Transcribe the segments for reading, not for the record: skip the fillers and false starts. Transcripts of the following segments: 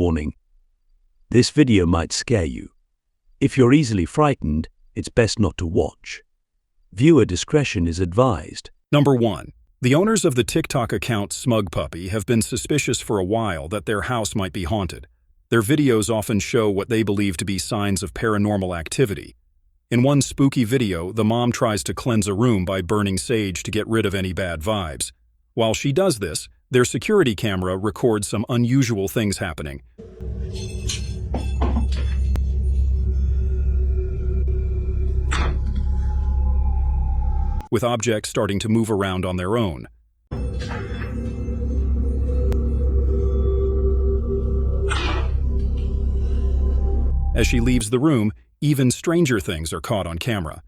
Warning: this video might scare you. If you're easily frightened, it's best not to watch. Viewer discretion is advised. Number 1. The owners of the TikTok account Smug Puppy have been suspicious for a while that their house might be haunted. Their videos often show what they believe to be signs of paranormal activity. In one spooky video, the mom tries to cleanse a room by burning sage to get rid of any bad vibes. While she does this, their security camera records some unusual things happening. With objects starting to move around on their own. As she leaves the room, even stranger things are caught on camera.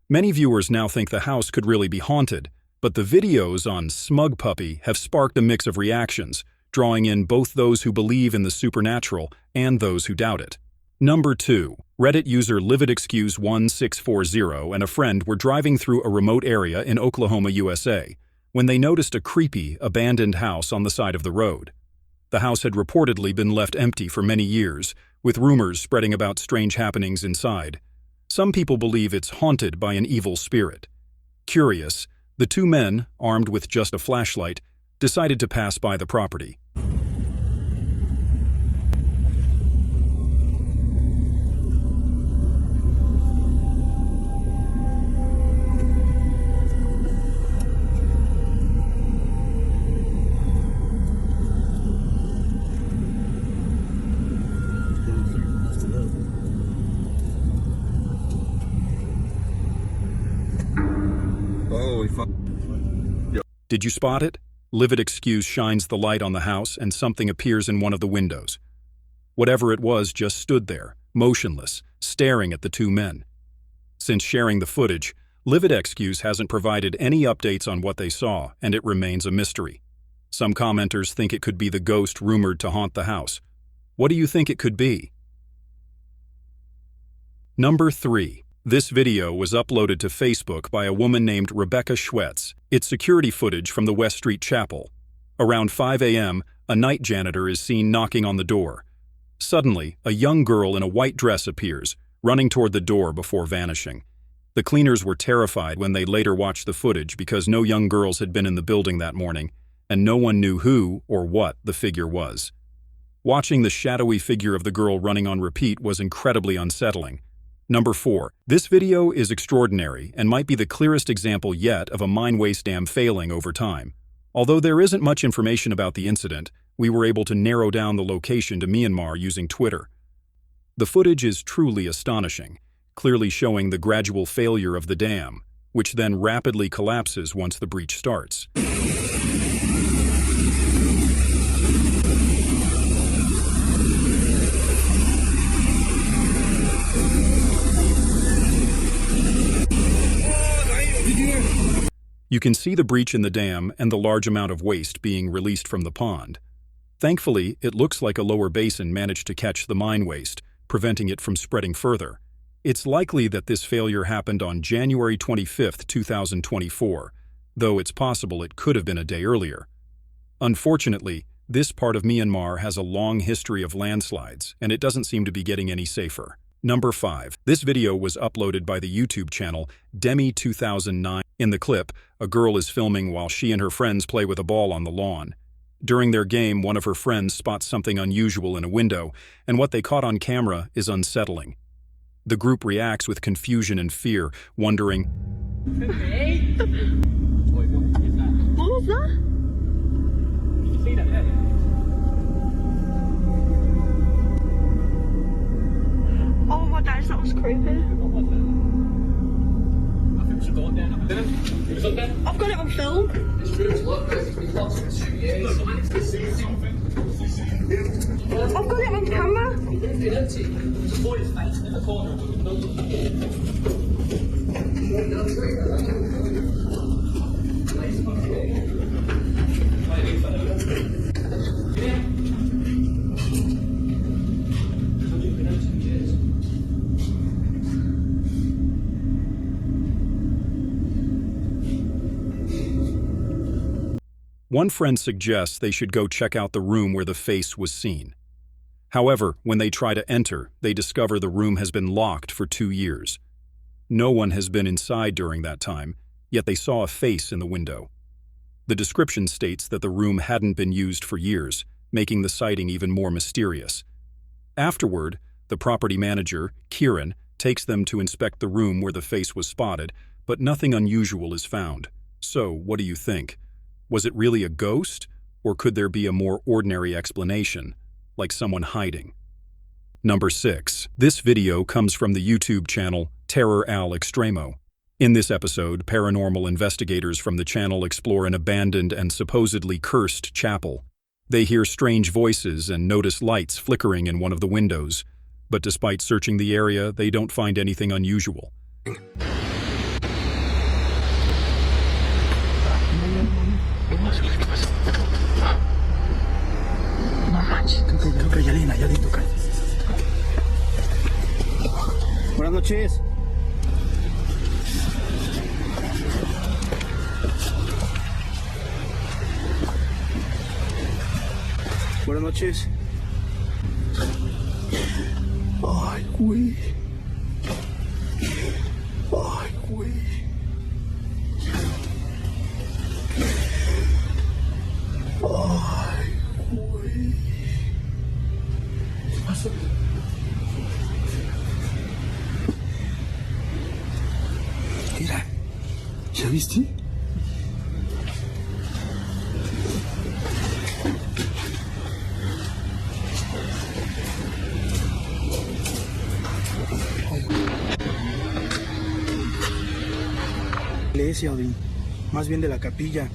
Many viewers now think the house could really be haunted, but the videos on Smug Puppy have sparked a mix of reactions, drawing in both those who believe in the supernatural and those who doubt it. Number 2. Reddit user LividExcuse1640 and a friend were driving through a remote area in Oklahoma, USA, when they noticed a creepy, abandoned house on the side of the road. The house had reportedly been left empty for many years, with rumors spreading about strange happenings inside. Some people believe it's haunted by an evil spirit. Curious, the two men, armed with just a flashlight, decided to pass by the property. Did you spot it? Livid Excuse shines the light on the house and something appears in one of the windows. Whatever it was just stood there, motionless, staring at the two men. Since sharing the footage, Livid Excuse hasn't provided any updates on what they saw, and it remains a mystery. Some commenters think it could be the ghost rumored to haunt the house. What do you think it could be? Number 3. This video was uploaded to Facebook by a woman named Rebecca Schwetz. It's security footage from the West Street Chapel. Around 5 a.m., a night janitor is seen knocking on the door. Suddenly, a young girl in a white dress appears, running toward the door before vanishing. The cleaners were terrified when they later watched the footage because no young girls had been in the building that morning, and no one knew who or what the figure was. Watching the shadowy figure of the girl running on repeat was incredibly unsettling. Number 4. This video is extraordinary and might be the clearest example yet of a mine waste dam failing over time. Although there isn't much information about the incident, we were able to narrow down the location to Myanmar using Twitter. The footage is truly astonishing, clearly showing the gradual failure of the dam, which then rapidly collapses once the breach starts. You can see the breach in the dam and the large amount of waste being released from the pond. Thankfully, it looks like a lower basin managed to catch the mine waste, preventing it from spreading further. It's likely that this failure happened on January 25, 2024, though it's possible it could have been a day earlier. Unfortunately, this part of Myanmar has a long history of landslides, and it doesn't seem to be getting any safer. Number 5. This video was uploaded by the YouTube channel Demi2009. In the clip, a girl is filming while she and her friends play with a ball on the lawn. During their game, one of her friends spots something unusual in a window, and what they caught on camera is unsettling. The group reacts with confusion and fear, wondering, What was that? Did you see that there? Oh my days, that was creepy. I've got it on film. I've got it on camera. One friend suggests they should go check out the room where the face was seen. However, when they try to enter, they discover the room has been locked for 2 years. No one has been inside during that time, yet they saw a face in the window. The description states that the room hadn't been used for years, making the sighting even more mysterious. Afterward, the property manager, Kieran, takes them to inspect the room where the face was spotted, but nothing unusual is found. So, what do you think? Was it really a ghost, or could there be a more ordinary explanation, like someone hiding? Number 6. This video comes from the YouTube channel Terror Al Extremo. In this episode, paranormal investigators from the channel explore an abandoned and supposedly cursed chapel. They hear strange voices and notice lights flickering in one of the windows, but despite searching the area, they don't find anything unusual. Buenas noches. Buenas noches. Ay, güey. Ay, güey. Ay, güey. ¿Qué pasó? Mira, ¿ya viste? Iglesia, Odín. Más bien de la capilla.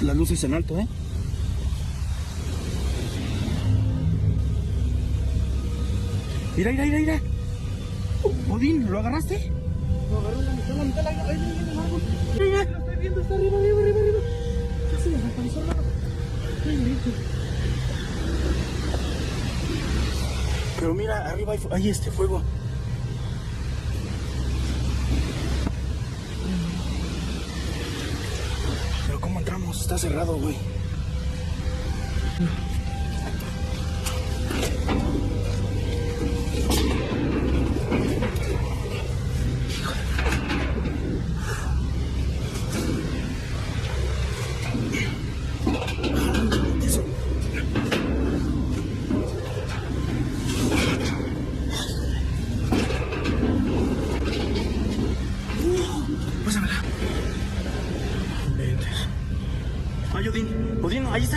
Las luces en alto, ¿eh? Mira, mira, mira, mira. Odín, ¿lo agarraste? Lo agarró en la mitad, Mira, mira. Lo estoy viendo, está arriba, arriba, arriba, arriba. Ya se desapareció el lado. Pero mira, arriba hay fuego. Pero ¿cómo entramos? Está cerrado, güey. Pásamela. Ay, Odín, ahí está.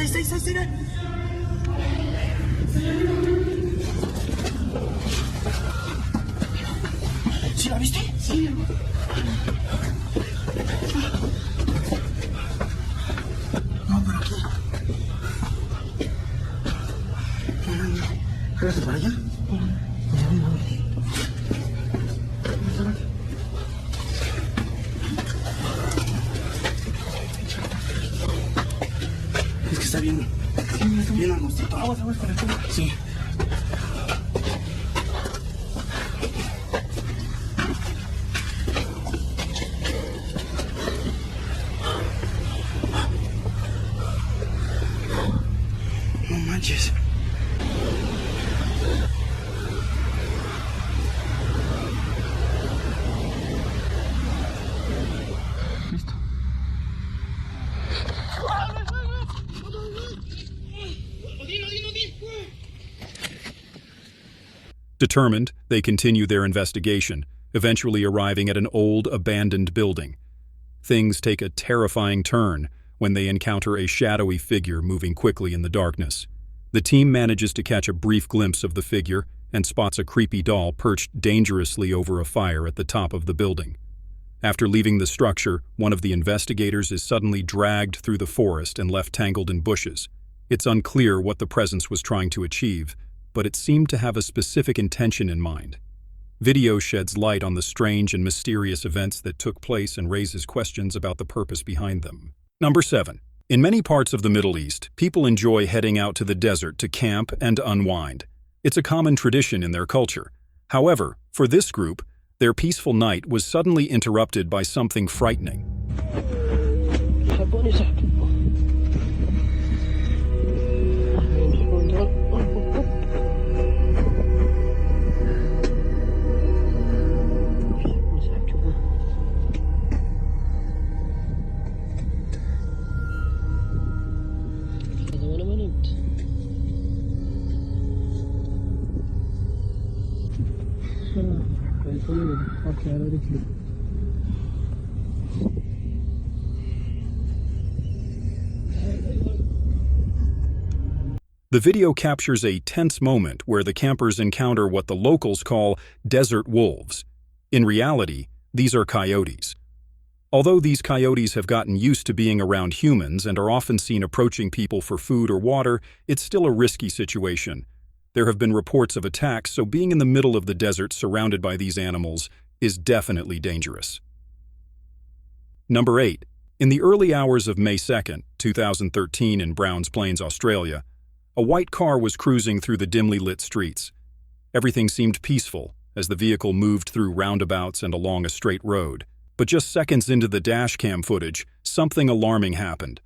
¿Sí la viste? Sí. No, pero aquí. Jálate para allá. Es que está bien angostito. Aguas con el tubo. Sí. No manches. Listo. Determined, they continue their investigation, eventually arriving at an old, abandoned building. Things take a terrifying turn when they encounter a shadowy figure moving quickly in the darkness. The team manages to catch a brief glimpse of the figure and spots a creepy doll perched dangerously over a fire at the top of the building. After leaving the structure, one of the investigators is suddenly dragged through the forest and left tangled in bushes. It's unclear what the presence was trying to achieve, but it seemed to have a specific intention in mind. Video sheds light on the strange and mysterious events that took place and raises questions about the purpose behind them. Number 7. In many parts of the Middle East, people enjoy heading out to the desert to camp and unwind. It's a common tradition in their culture. However, for this group, Their peaceful night was suddenly interrupted by something frightening. The video captures a tense moment where the campers encounter what the locals call desert wolves. In reality, these are coyotes. Although these coyotes have gotten used to being around humans and are often seen approaching people for food or water, it's still a risky situation. There have been reports of attacks, so being in the middle of the desert surrounded by these animals is definitely dangerous. Number 8. In the early hours of May 2, 2013 in Browns Plains, Australia, a white car was cruising through the dimly lit streets. Everything seemed peaceful as the vehicle moved through roundabouts and along a straight road. But just seconds into the dashcam footage, something alarming happened.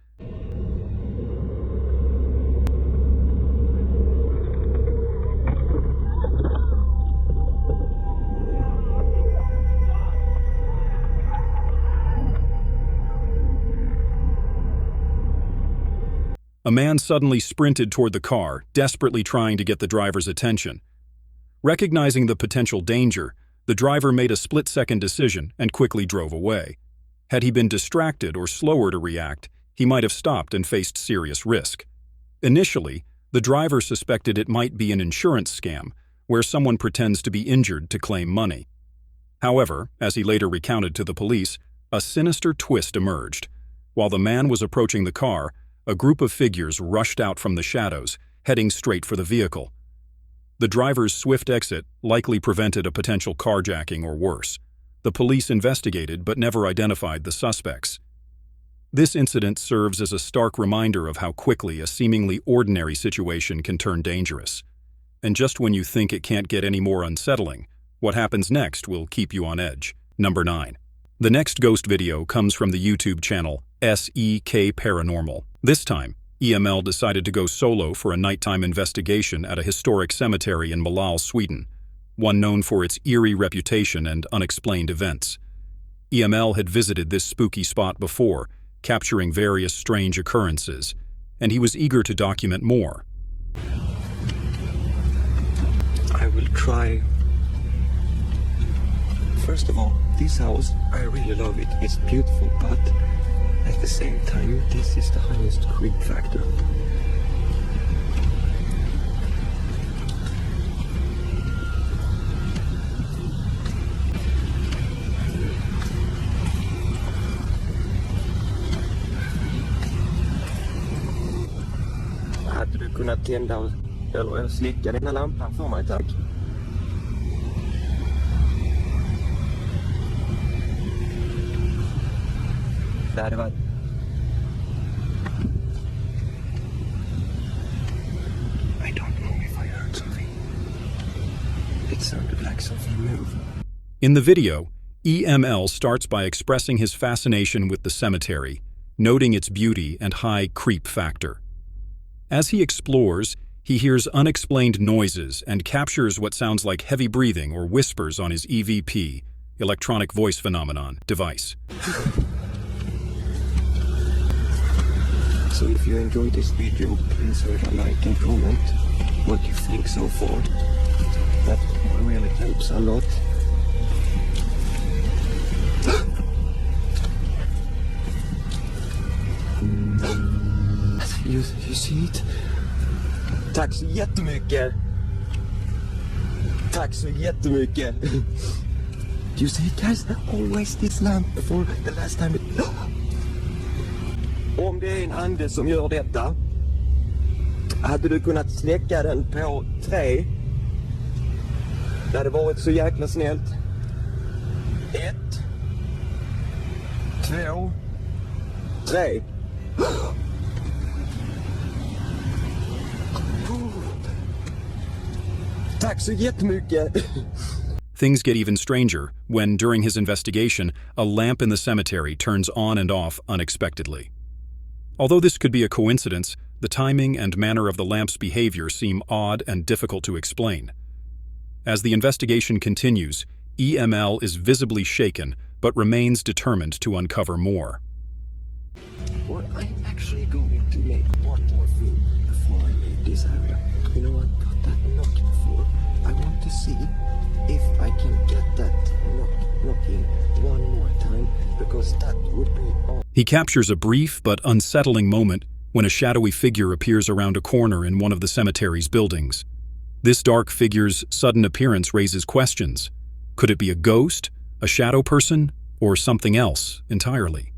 A man suddenly sprinted toward the car, desperately trying to get the driver's attention. Recognizing the potential danger, the driver made a split-second decision and quickly drove away. Had he been distracted or slower to react, he might have stopped and faced serious risk. Initially, the driver suspected it might be an insurance scam, where someone pretends to be injured to claim money. However, as he later recounted to the police, a sinister twist emerged. While the man was approaching the car, a group of figures rushed out from the shadows, heading straight for the vehicle. The driver's swift exit likely prevented a potential carjacking or worse. The police investigated but never identified the suspects. This incident serves as a stark reminder of how quickly a seemingly ordinary situation can turn dangerous. And just when you think it can't get any more unsettling, what happens next will keep you on edge. Number 9. The next ghost video comes from the YouTube channel SEK Paranormal. This time, EML decided to go solo for a nighttime investigation at a historic cemetery in Malal, Sweden, one known for its eerie reputation and unexplained events. EML had visited this spooky spot before, capturing various strange occurrences, and he was eager to document more. I will try. First of all, this house, I really love it. It's beautiful, but at the same time, this is the highest creep factor. Hade du kunnat tända eller slicka den här lampan för mig, tack? Det hade varit... I don't know if I heard something. It sounded like something moved. In the video, EML starts by expressing his fascination with the cemetery, noting its beauty and high creep factor. As he explores, he hears unexplained noises and captures what sounds like heavy breathing or whispers on his EVP, electronic voice phenomenon, device. So if you enjoyed this video, please leave a like and comment what you think so far. That really helps a lot. You see it? Tack så jättemycket! Tack så jättemycket! You see it, guys? Always this lamp before the last time it... Om det är en ande som gör detta, hade du kunnat släcka den på 3? Det hade varit så jäkla snällt. 1, 2, 3. Tack så jättemycket! Things get even stranger when, during his investigation, a lamp in the cemetery turns on and off unexpectedly. Although this could be a coincidence, the timing and manner of the lamp's behavior seem odd and difficult to explain. As the investigation continues, EML is visibly shaken but remains determined to uncover more. Well, I'm actually going to make one more film before I leave this area. You know, I've got that knock before. I want to see if I can get that knocking one more time, because that would be all. He captures a brief but unsettling moment when a shadowy figure appears around a corner in one of the cemetery's buildings. This dark figure's sudden appearance raises questions. Could it be a ghost, a shadow person, or something else entirely?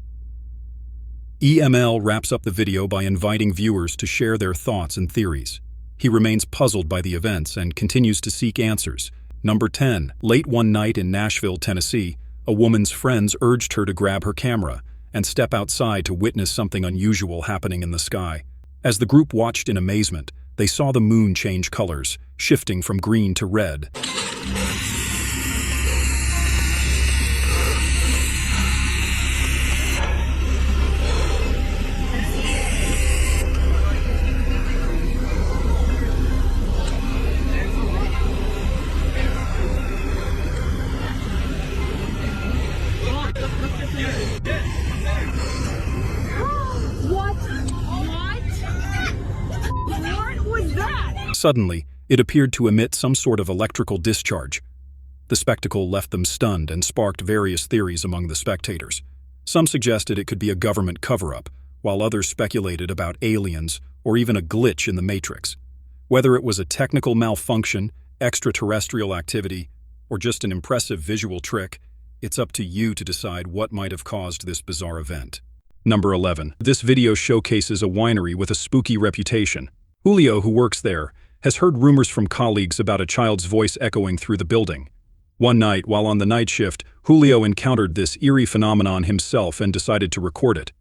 EML wraps up the video by inviting viewers to share their thoughts and theories. He remains puzzled by the events and continues to seek answers. Number 10. Late one night in Nashville, Tennessee, a woman's friends urged her to grab her camera and step outside to witness something unusual happening in the sky. As the group watched in amazement, they saw the moon change colors, shifting from green to red. Suddenly, it appeared to emit some sort of electrical discharge. The spectacle left them stunned and sparked various theories among the spectators. Some suggested it could be a government cover-up, while others speculated about aliens or even a glitch in the Matrix. Whether it was a technical malfunction, extraterrestrial activity, or just an impressive visual trick, it's up to you to decide what might have caused this bizarre event. Number 11. This video showcases a winery with a spooky reputation. Julio, who works there, has heard rumors from colleagues about a child's voice echoing through the building. One night, while on the night shift, Julio encountered this eerie phenomenon himself and decided to record it.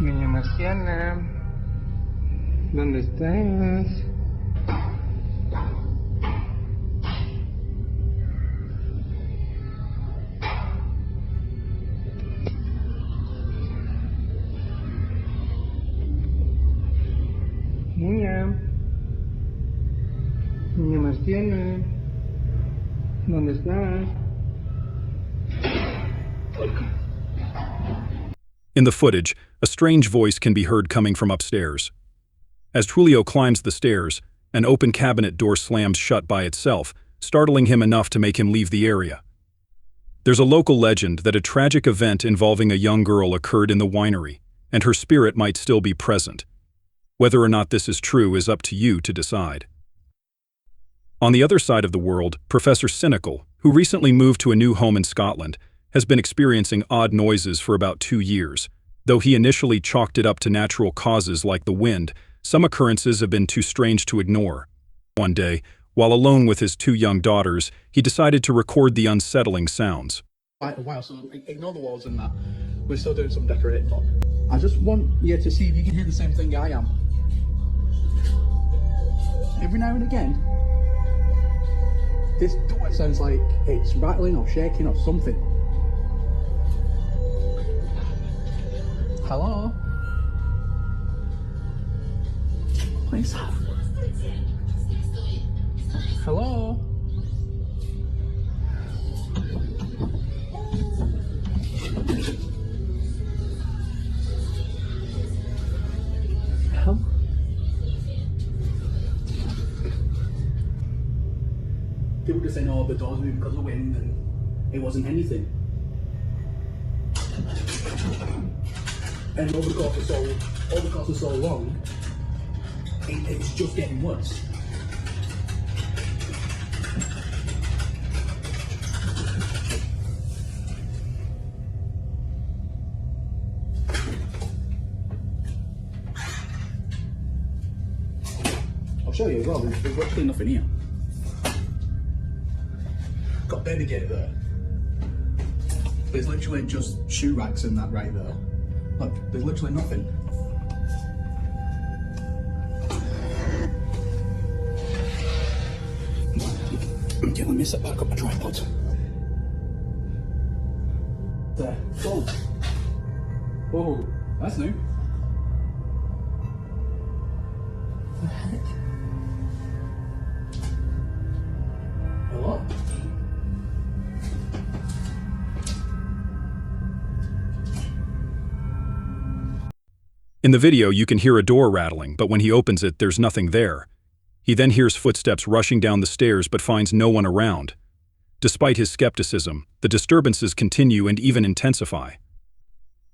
Niña marciana, ¿dónde estás? Niña marciana, ¿dónde estás? In the footage, a strange voice can be heard coming from upstairs. As Julio climbs the stairs, an open cabinet door slams shut by itself, startling him enough to make him leave the area. There's a local legend that a tragic event involving a young girl occurred in the winery, and her spirit might still be present. Whether or not this is true is up to you to decide. On the other side of the world, Professor Cynical, who recently moved to a new home in Scotland, has been experiencing odd noises for about 2 years. Though he initially chalked it up to natural causes like the wind, some occurrences have been too strange to ignore. One day, while alone with his 2 young daughters, he decided to record the unsettling sounds. Quite a while, so ignore the walls and that. We're still doing some decorating, but I just want you to see if you can hear the same thing I am. Every now and again, this door sounds like it's rattling or shaking or something. Hello? Please. Hello? Hello? People just saying, oh, the door's moving because of the wind, and it wasn't anything. And over the course of so long, it's just getting worse. I'll show you as well, there's virtually nothing here. got baby gate there. There's literally just shoe racks and that right there. Look, there's literally nothing. Okay, let me set back up my tripod. There. Oh. Oh, that's new. What the heck? Hello? In the video, you can hear a door rattling, but when he opens it, there's nothing there. He then hears footsteps rushing down the stairs but finds no one around. Despite his skepticism, the disturbances continue and even intensify.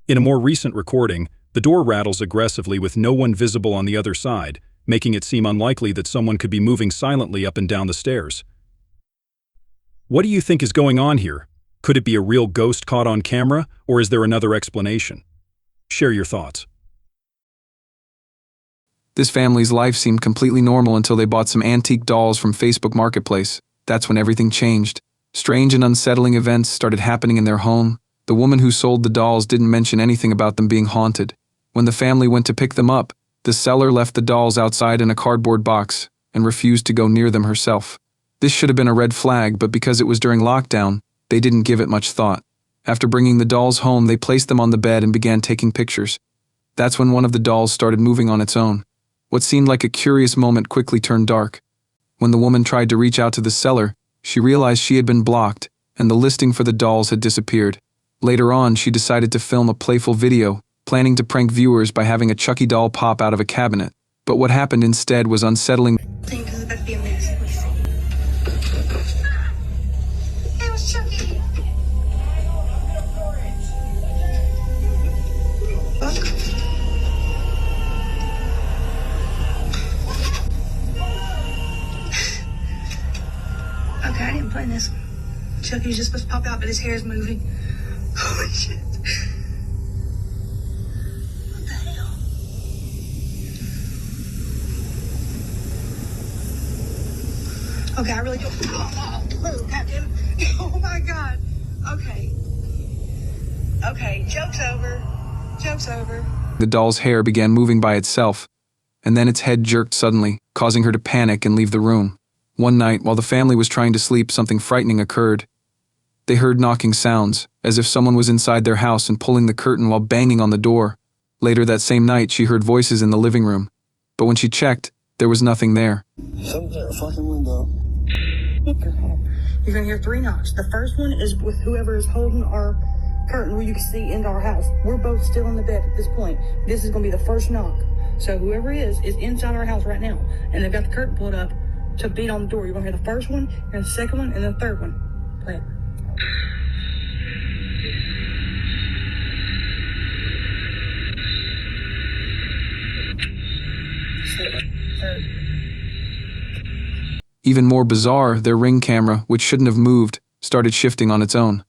In a more recent recording, the door rattles aggressively with no one visible on the other side, making it seem unlikely that someone could be moving silently up and down the stairs. What do you think is going on here? Could it be a real ghost caught on camera, or is there another explanation? Share your thoughts. This family's life seemed completely normal until they bought some antique dolls from Facebook Marketplace. That's when everything changed. Strange and unsettling events started happening in their home. The woman who sold the dolls didn't mention anything about them being haunted. When the family went to pick them up, the seller left the dolls outside in a cardboard box and refused to go near them herself. This should have been a red flag, but because it was during lockdown, they didn't give it much thought. After bringing the dolls home, they placed them on the bed and began taking pictures. That's when one of the dolls started moving on its own. What seemed like a curious moment quickly turned dark. When the woman tried to reach out to the seller, she realized she had been blocked, and the listing for the dolls had disappeared. Later on, she decided to film a playful video, planning to prank viewers by having a Chucky doll pop out of a cabinet. But what happened instead was unsettling. Think this is about to be a mess. It was Chucky. Look. Okay, I didn't plan this. Chucky was just supposed to pop out, but his hair is moving. Holy shit. What the hell? Okay, I really don't. Oh, goddamn. Oh my god. Okay. Okay, joke's over. Joke's over. The doll's hair began moving by itself, and then its head jerked suddenly, causing her to panic and leave the room. One night, while the family was trying to sleep, something frightening occurred. They heard knocking sounds, as if someone was inside their house and pulling the curtain while banging on the door. Later that same night, she heard voices in the living room. But when she checked, there was nothing there. Something's at the fucking window. You're gonna hear 3 knocks. The first one is with whoever is holding our curtain where you can see into our house. We're both still in the bed at this point. This is gonna be the first knock. So whoever is inside our house right now, and they've got the curtain pulled up to beat on the door. You're gonna hear the first one, you're gonna the second one, and the third one. Play it. Third. Even more bizarre, their Ring camera, which shouldn't have moved, started shifting on its own.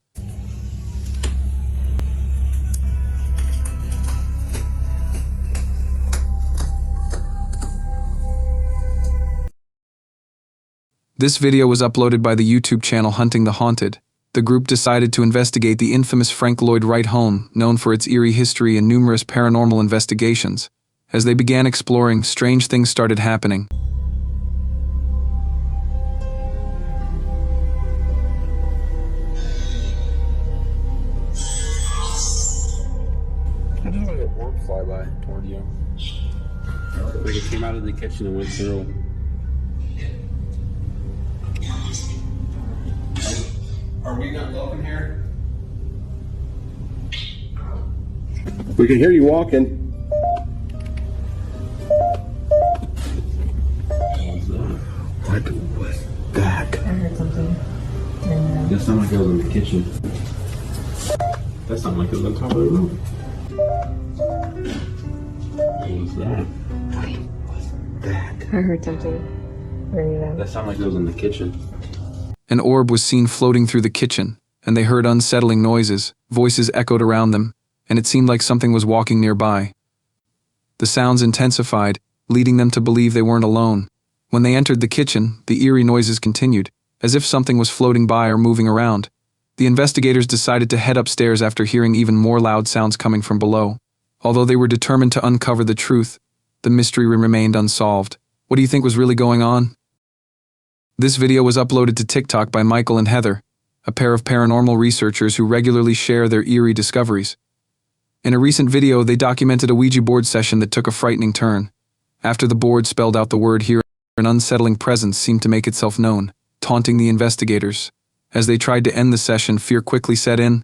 This video was uploaded by the YouTube channel Hunting the Haunted. The group decided to investigate the infamous Frank Lloyd Wright home, known for its eerie history and numerous paranormal investigations. As they began exploring, strange things started happening. I just had an orb fly by toward you. Like it came out of the kitchen and went through. Are we not welcome here? We can hear you walking. What was that? I heard something. That sounded like it was in the kitchen. That sounded like it was on top of the roof. What was that? What was that? I heard something. Very loud. That sounded like it was in the kitchen. An orb was seen floating through the kitchen, and they heard unsettling noises. Voices echoed around them, and it seemed like something was walking nearby. The sounds intensified, leading them to believe they weren't alone. When they entered the kitchen, the eerie noises continued, as if something was floating by or moving around. The investigators decided to head upstairs after hearing even more loud sounds coming from below. Although they were determined to uncover the truth, the mystery remained unsolved. What do you think was really going on? This video was uploaded to TikTok by Michael and Heather, a pair of paranormal researchers who regularly share their eerie discoveries. In a recent video, they documented a Ouija board session that took a frightening turn. After the board spelled out the word "here," an unsettling presence seemed to make itself known, taunting the investigators. As they tried to end the session, fear quickly set in.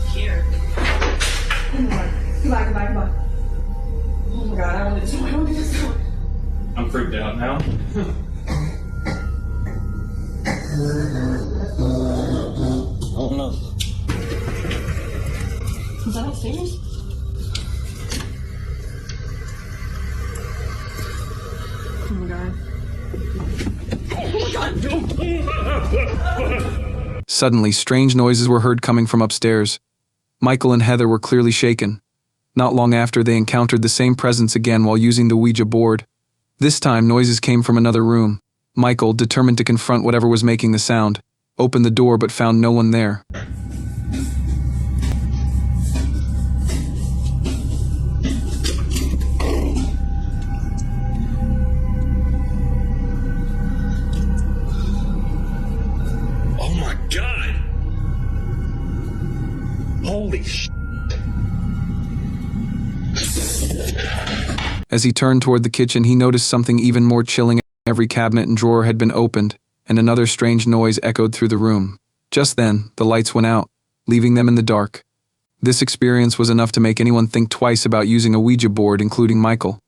Here. Goodbye. Oh my god, I don't want to do this. I'm freaked out now. Oh no. Is that upstairs? Oh my god. Suddenly, strange noises were heard coming from upstairs. Michael and Heather were clearly shaken. Not long after, they encountered the same presence again while using the Ouija board. This time, noises came from another room. Michael, determined to confront whatever was making the sound, opened the door but found no one there. Oh my god! Holy sh! As he turned toward the kitchen, he noticed something even more chilling. Every cabinet and drawer had been opened, and another strange noise echoed through the room. Just then, the lights went out, leaving them in the dark. This experience was enough to make anyone think twice about using a Ouija board, including Michael.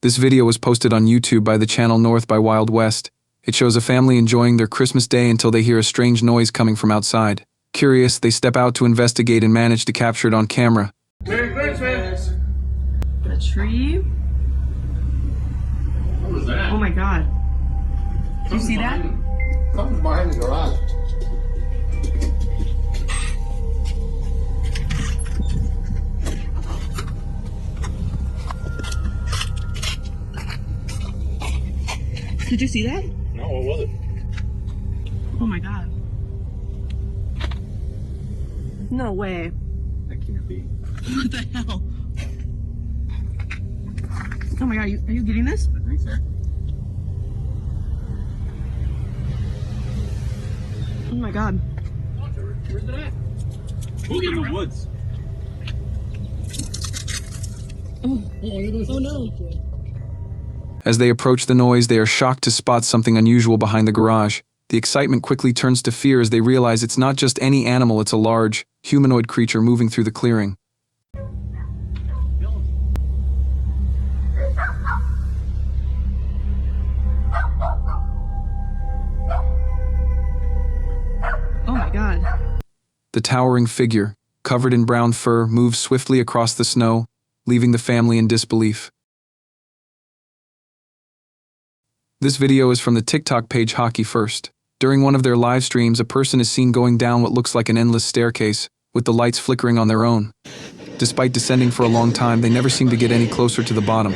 This video was posted on YouTube by the channel North by Wild West. It shows a family enjoying their Christmas day until they hear a strange noise coming from outside. Curious, they step out to investigate and manage to capture it on camera. Merry Christmas! A tree? What was that? Oh my god. Did you see that? Something's behind the garage. Did you see that? No, what was it? Oh my god. No way. That can't be. What the hell? Oh my god, are you getting this? I think so. Oh my god. Where's it at? We'll get in the woods. Oh no. As they approach the noise, they are shocked to spot something unusual behind the garage. The excitement quickly turns to fear as they realize it's not just any animal, it's a large, humanoid creature moving through the clearing. Oh my god. The towering figure, covered in brown fur, moves swiftly across the snow, leaving the family in disbelief. This video is from the TikTok page Hockey First. During one of their live streams, a person is seen going down what looks like an endless staircase, with the lights flickering on their own. Despite descending for a long time, they never seem to get any closer to the bottom.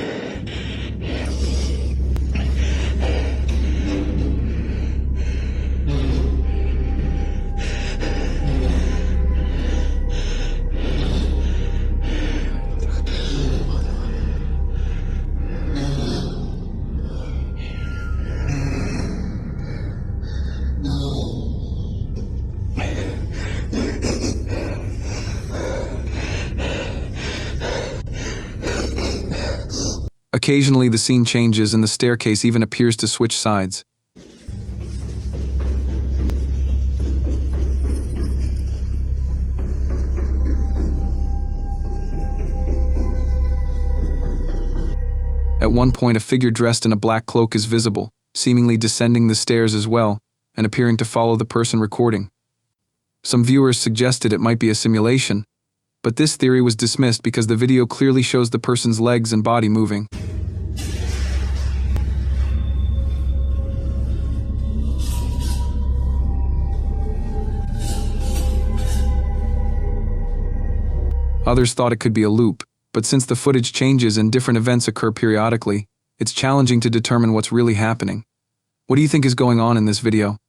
Occasionally, the scene changes and the staircase even appears to switch sides. At one point, a figure dressed in a black cloak is visible, seemingly descending the stairs as well, and appearing to follow the person recording. Some viewers suggested it might be a simulation, but this theory was dismissed because the video clearly shows the person's legs and body moving. Others thought it could be a loop, but since the footage changes and different events occur periodically, it's challenging to determine what's really happening. What do you think is going on in this video?